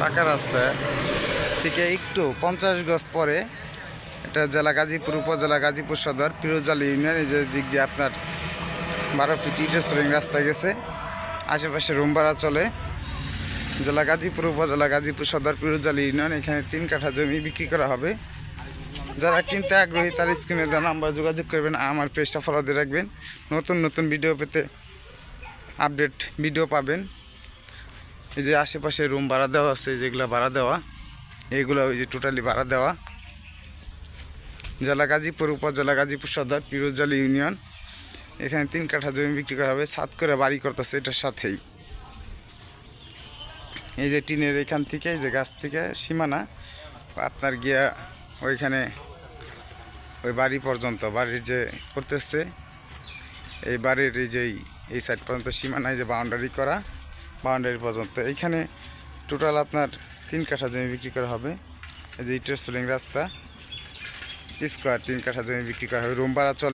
পাকা রাস্তা থেকে একটু 50 গজ পরে এটা জেলা গাজীপুর, উপজেলা গাজীপুর সদর, পিরোজজালি ইউনিয়ন। এই যে দিক দিয়ে আপনার 12 ফিট ইটের সোলিং রাস্তা গেছে, আশেপাশে রুম ভাড়া চলে। জেলা গাজীপুর, উপজেলা গাজীপুর সদর, পিরোজজালি ইউনিয়ন। এখানে 3 কাঠা জমি বিক্রি করা হবে। যারা কিনতে আগ্রহী তার স্ক্রিনে দেওয়া নাম্বার যোগাযোগ করবেন, আমার পেজটা ফলো দিয়ে রাখবেন। নতুন নতুন ভিডিও পেতে আপডেট ভিডিও পাবেন। এই যে আশেপাশে রুম ভাড়া দেওয়া আছে, যেগুলো ভাড়া দেওয়া, এইগুলো ওই যে টোটালি ভাড়া দেওয়া। জেলা গাজীপুর, উপজেলা গাজীপুর সদর, পিরোজজালি ইউনিয়ন। এখানে 3 কাঠা জমি বিক্রি করা হবে, ছাদ করে বাড়ি করতেছে এটার সাথেই। এই যে টিনের এখান থেকে, এই যে গাছ থেকে সীমানা আপনার গিয়া ওইখানে ওই বাড়ি পর্যন্ত, বাড়ির যে করতেছে এই বাড়ির এই যে এই সাইড পর্যন্ত সীমানায় যে বাউন্ডারি করা, বাউন্ডারি পর্যন্ত এইখানে টোটাল আপনার 3 কাঠা জমি বিক্রি করা হবে। এই যে ইটের সোলিং রাস্তা, স্কোয়ার 3 কাঠা জমি বিক্রি করা হবে। রুম ভাড়া চলে।